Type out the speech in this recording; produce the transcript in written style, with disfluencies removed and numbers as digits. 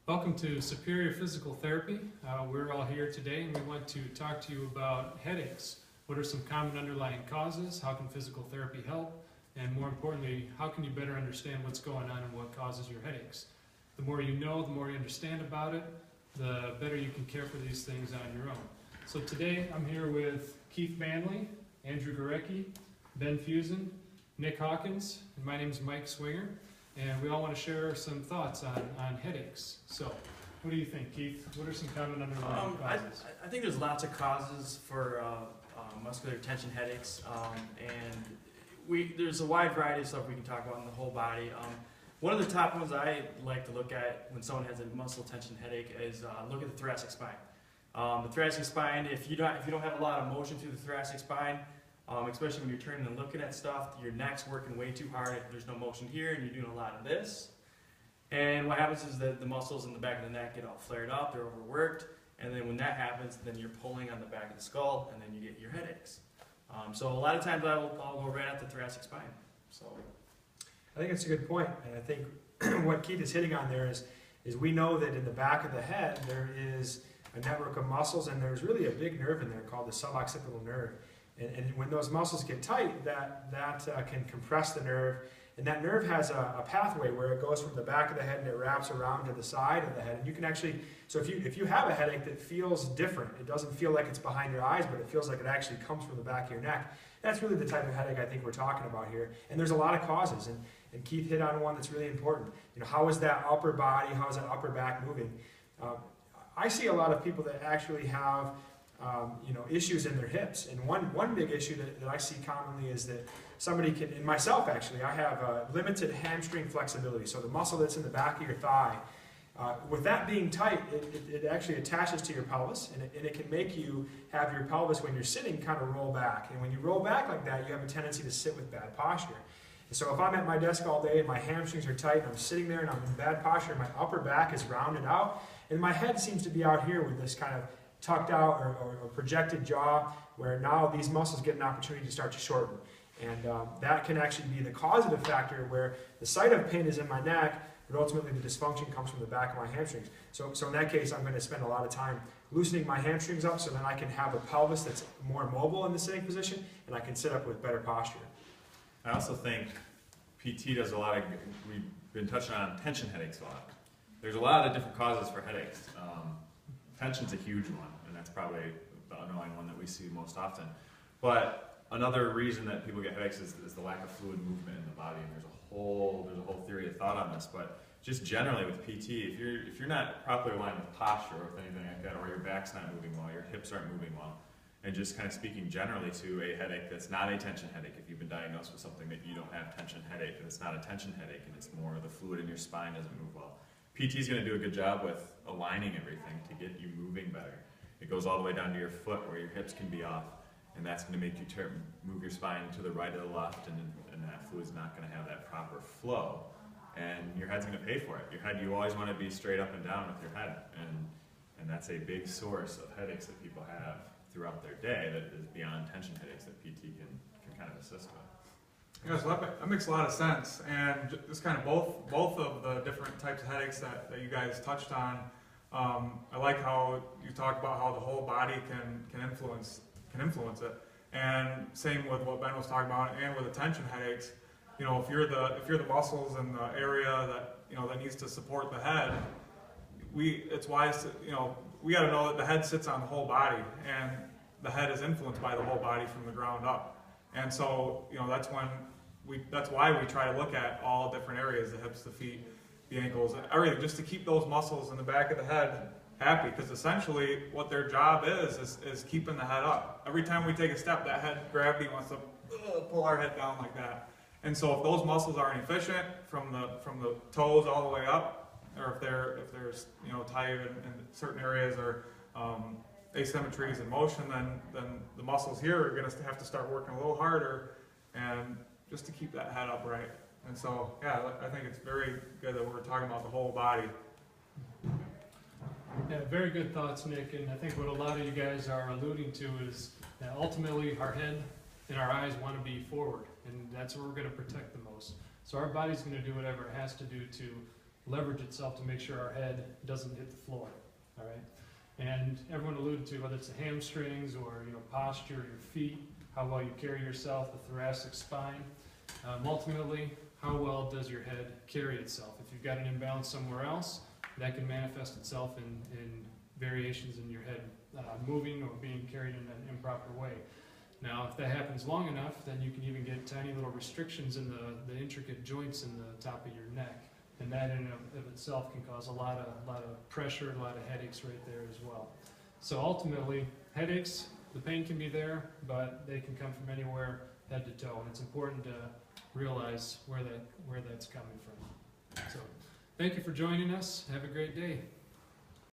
Welcome to Superior Physical Therapy. We're all here today and we want to talk to you about headaches. What are some common underlying causes? How can physical therapy help? And more importantly, how can you better understand what's going on and what causes your headaches? The more you know, the more you understand about it, the better you can care for these things on your own. So today I'm here with Keith Bandli, Andrew Gorecki, Ben Fuson, Nick Hawkins, and my name is Mike Swinger. And we all want to share some thoughts on headaches. So, what do you think, Keith? What are some common underlying causes? I think there's lots of causes for muscular tension headaches, and there's a wide variety of stuff we can talk about in the whole body. One of the top ones I like to look at when someone has a muscle tension headache is look at the thoracic spine. The thoracic spine, if you don't have a lot of motion through the thoracic spine, especially when you're turning and looking at stuff, your neck's working way too hard, there's no motion here, and you're doing a lot of this. And what happens is that the muscles in the back of the neck get all flared up, they're overworked, and then when that happens, then you're pulling on the back of the skull, and then you get your headaches. So a lot of times I'll go right at the thoracic spine. So I think it's a good point, and I think what Keith is hitting on there is we know that in the back of the head there is a network of muscles, and there's really a big nerve in there called the suboccipital nerve. And when those muscles get tight, that can compress the nerve, and that nerve has a pathway where it goes from the back of the head and it wraps around to the side of the head. And you can actually, so if you have a headache that feels different, it doesn't feel like it's behind your eyes, but it feels like it actually comes from the back of your neck. That's really the type of headache I think we're talking about here. And there's a lot of causes, and Keith hit on one that's really important. You know, how is that upper body, how is that upper back moving? I see a lot of people that actually have issues in their hips. And one big issue that I see commonly is that somebody can, and myself actually, I have limited hamstring flexibility. So the muscle that's in the back of your thigh, with that being tight, it actually attaches to your pelvis, and it can make you have your pelvis, when you're sitting, kind of roll back. And when you roll back like that, you have a tendency to sit with bad posture. And so if I'm at my desk all day and my hamstrings are tight and I'm sitting there and I'm in bad posture, my upper back is rounded out, and my head seems to be out here with this kind of tucked out or projected jaw, where now these muscles get an opportunity to start to shorten. And that can actually be the causative factor, where the site of pain is in my neck, but ultimately the dysfunction comes from the back of my hamstrings. So in that case, I'm going to spend a lot of time loosening my hamstrings up so then I can have a pelvis that's more mobile in the sitting position, and I can sit up with better posture. I also think PT does a lot of, we've been touching on tension headaches a lot. There's a lot of different causes for headaches. Tension's a huge one, and that's probably the annoying one that we see most often. But another reason that people get headaches is the lack of fluid movement in the body, and there's a whole theory of thought on this. But just generally with PT, if you're not properly aligned with posture or with anything like that, or your back's not moving well, your hips aren't moving well, and just kind of speaking generally to a headache that's not a tension headache, if you've been diagnosed with something that you don't have tension headache, and it's not a tension headache, and it's more the fluid in your spine doesn't move well, PT is going to do a good job with aligning everything to get you moving better. It goes all the way down to your foot where your hips can be off, and that's going to make you move your spine to the right or the left, and that fluid's not going to have that proper flow, and your head's going to pay for it. Your head, you always want to be straight up and down with your head, and that's a big source of headaches that people have throughout their day that is beyond tension headaches that PT can kind of assist with. Yeah, so that makes a lot of sense, and just kind of both of the different types of headaches that you guys touched on. I like how you talk about how the whole body can influence it, and same with what Ben was talking about, and with the tension headaches. You know, if you're the muscles in the area that needs to support the head, it's wise to, we got to know that the head sits on the whole body, and the head is influenced by the whole body from the ground up. And so, that's why we try to look at all different areas, the hips, the feet, the ankles, everything, just to keep those muscles in the back of the head happy, because essentially what their job is keeping the head up. Every time we take a step, that head gravity wants to pull our head down like that. And so if those muscles aren't efficient from the toes all the way up, or if there's tight in certain areas, or asymmetries in motion, then the muscles here are going to have to start working a little harder, and just to keep that head upright. And so, yeah, I think it's very good that we're talking about the whole body. Yeah, very good thoughts, Nick. And I think what a lot of you guys are alluding to is that ultimately our head and our eyes want to be forward, and that's where we're going to protect the most. So our body's going to do whatever it has to do to leverage itself to make sure our head doesn't hit the floor, all right? And everyone alluded to whether it's the hamstrings or posture, your feet, how well you carry yourself, the thoracic spine. Ultimately, how well does your head carry itself? If you've got an imbalance somewhere else, that can manifest itself in variations in your head moving or being carried in an improper way. Now, if that happens long enough, then you can even get tiny little restrictions in the intricate joints in the top of your neck. And that in and of itself can cause a lot of pressure, a lot of headaches right there as well. So ultimately, headaches, the pain can be there, but they can come from anywhere, head to toe. And it's important to realize where that's coming from. So thank you for joining us. Have a great day.